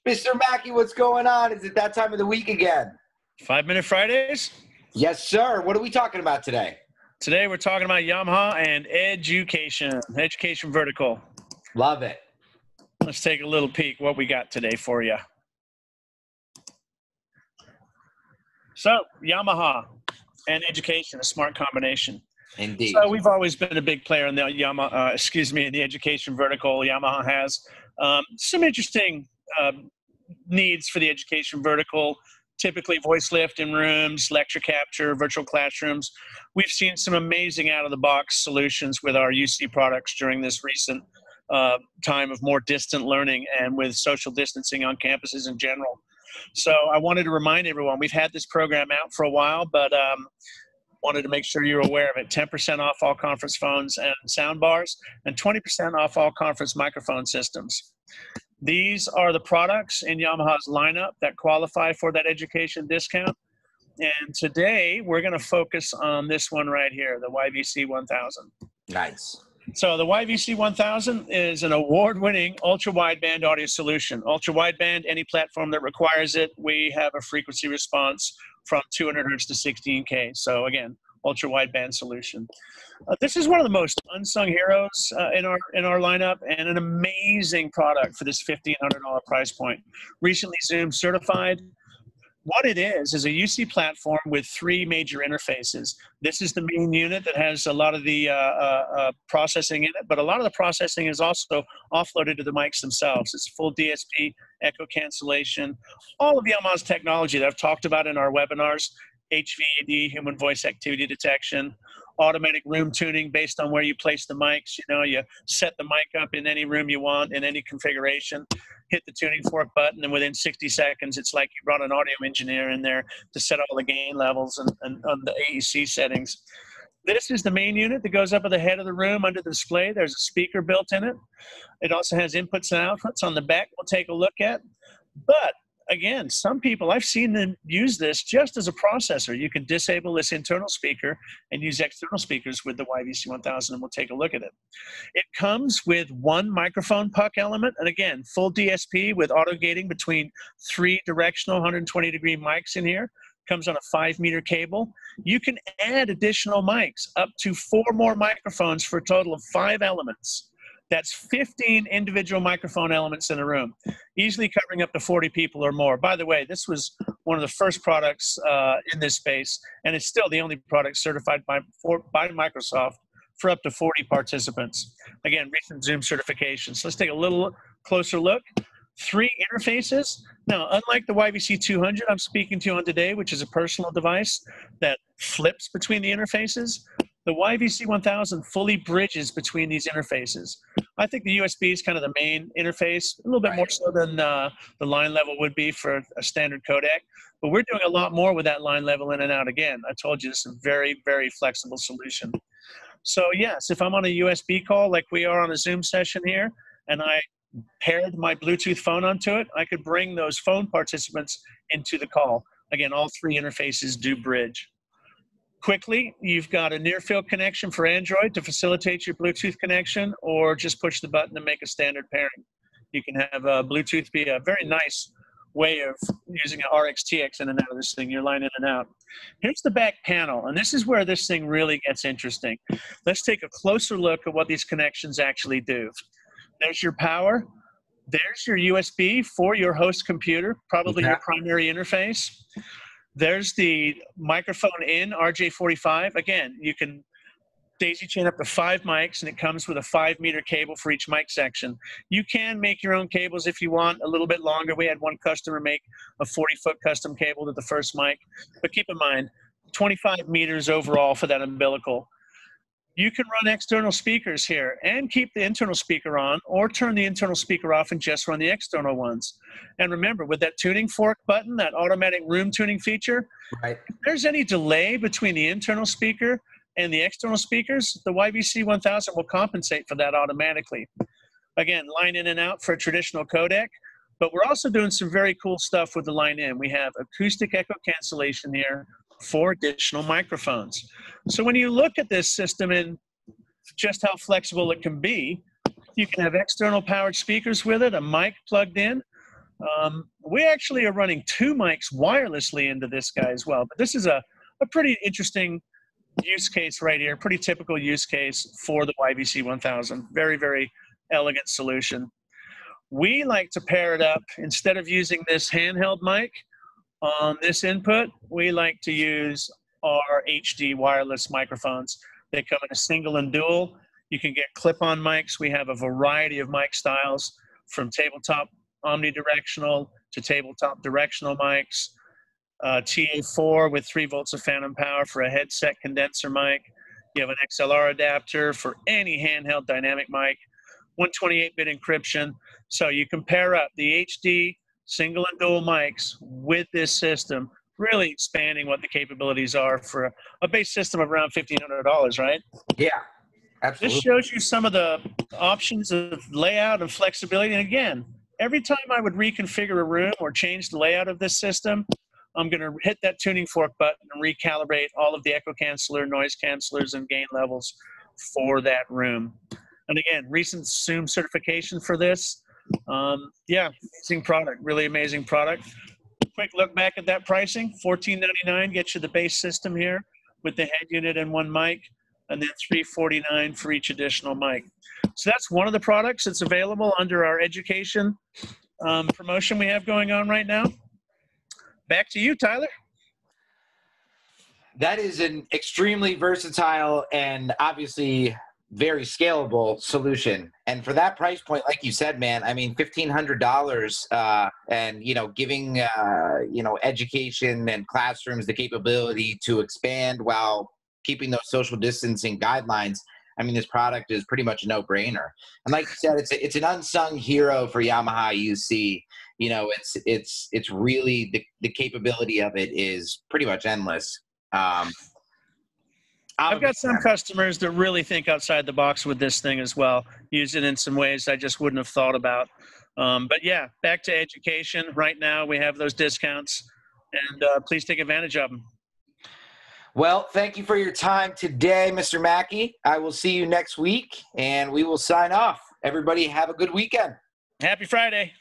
Mr. Mackey, what's going on? Is it that time of the week again? 5-Minute Fridays? Yes, sir. What are we talking about today? Today we're talking about Yamaha and Education vertical. Love it. Let's take a little peek what we got today for you. So, Yamaha and Education, a smart combination. Indeed. So we've always been a big player in the in the Education vertical. Yamaha has some interesting needs for the Education vertical. Typically voice lift in rooms, lecture capture, virtual classrooms. We've seen some amazing out-of-the-box solutions with our UC products during this recent time of more distant learning and with social distancing on campuses in general. So I wanted to remind everyone, we've had this program out for a while, but wanted to make sure you're aware of it. 10% off all conference phones and sound bars, and 20% off all conference microphone systems. These are the products in Yamaha's lineup that qualify for that education discount. And today we're going to focus on this one right here, the YVC-1000. Nice. So the YVC-1000 is an award-winning ultra-wideband audio solution. Ultra-wideband, any platform that requires it, we have a frequency response from 200 hertz to 16K. So again, ultra-wideband solution. This is one of the most unsung heroes in our lineup, and an amazing product for this $1,500 price point. Recently Zoom certified. What it is a UC platform with 3 major interfaces. This is the main unit that has a lot of the processing in it, but a lot of the processing is also offloaded to the mics themselves. It's full DSP, echo cancellation, all of Yamaha's technology that I've talked about in our webinars, HVAD, human voice activity detection, automatic room tuning based on where you place the mics. You know, you set the mic up in any room you want, in any configuration, hit the tuning fork button, and within 60 seconds, it's like you brought an audio engineer in there to set all the gain levels and on the AEC settings. This is the main unit that goes up at the head of the room under the display. There's a speaker built in it. It also has inputs and outputs on the back we'll take a look at. But again, some people, I've seen them use this just as a processor. You can disable this internal speaker and use external speakers with the YVC-1000, and we'll take a look at it. It comes with 1 microphone puck element, and again, full DSP with auto gating between 3 directional 120-degree mics in here. Comes on a 5-meter cable. You can add additional mics, up to 4 more microphones for a total of 5 elements. That's 15 individual microphone elements in a room, easily covering up to 40 people or more. By the way, this was one of the first products in this space, and it's still the only product certified by Microsoft for up to 40 participants. Again, recent Zoom certifications. Let's take a little closer look. 3 interfaces. Now, unlike the YVC-200 I'm speaking to you on today, which is a personal device that flips between the interfaces, the YVC-1000 fully bridges between these interfaces. I think the USB is kind of the main interface, a little bit more so than the line level would be for a standard codec. But we're doing a lot more with that line level in and out. Again, I told you this is a very, very flexible solution. So yes, if I'm on a USB call like we are on a Zoom session here, and I paired my Bluetooth phone onto it, I could bring those phone participants into the call. Again, all 3 interfaces do bridge. Quickly, you've got a near-field connection for Android to facilitate your Bluetooth connection, or just push the button to make a standard pairing. You can have Bluetooth be a very nice way of using an RxTX in and out of this thing. You're line in and out. Here's the back panel, and this is where this thing really gets interesting. Let's take a closer look at what these connections actually do. There's your power. There's your USB for your host computer, probably your primary interface. There's the microphone in, RJ45. Again, you can daisy chain up to 5 mics, and it comes with a 5-meter cable for each mic section. You can make your own cables if you want, a little bit longer. We had one customer make a 40-foot custom cable to the first mic. But keep in mind, 25 meters overall for that umbilical. You can run external speakers here and keep the internal speaker on, or turn the internal speaker off and just run the external ones. And remember, with that tuning fork button, that automatic room tuning feature, if there's any delay between the internal speaker and the external speakers, the YVC-1000 will compensate for that automatically. Again, line in and out for a traditional codec, but we're also doing some very cool stuff with the line in. We have acoustic echo cancellation here, 4 additional microphones. So when you look at this system and just how flexible it can be, you can have external powered speakers with it, a mic plugged in, We actually are running 2 mics wirelessly into this guy as well. But this is a pretty interesting use case right here, pretty typical use case for the YVC-1000. Very, very elegant solution. We like to pair it up. Instead of using this handheld mic on this input, we like to use our HD wireless microphones. They come in a single and dual. You can get clip-on mics. We have a variety of mic styles, from tabletop omnidirectional to tabletop directional mics. TA4 with 3 volts of phantom power for a headset condenser mic. You have an XLR adapter for any handheld dynamic mic. 128-bit encryption. So you can pair up the HD single and dual mics with this system, really expanding what the capabilities are for a base system of around $1,500, right? Yeah, absolutely. This shows you some of the options of layout and flexibility. And again, every time I would reconfigure a room or change the layout of this system, I'm going to hit that tuning fork button and recalibrate all of the echo canceller, noise cancelers, and gain levels for that room. And again, recent Zoom certification for this. Yeah, amazing product, really amazing product. Quick look back at that pricing. $14.99 gets you the base system here with the head unit and 1 mic, and then $349 for each additional mic. So that's one of the products that's available under our education promotion we have going on right now. Back to you, Tyler. That is an extremely versatile and obviously very scalable solution. And for that price point, like you said, man, I mean, $1,500 and, you know, giving, you know, education and classrooms the capability to expand while keeping those social distancing guidelines. I mean, this product is pretty much a no-brainer. And like you said, it's an unsung hero for Yamaha UC. You know, it's really the capability of it is pretty much endless. I've got some customers that really think outside the box with this thing as well. Use it in some ways I just wouldn't have thought about. But yeah, back to education. Right now we have those discounts, and please take advantage of them. Well, thank you for your time today, Mr. Mackey. I will see you next week, and we will sign off. Everybody have a good weekend. Happy Friday.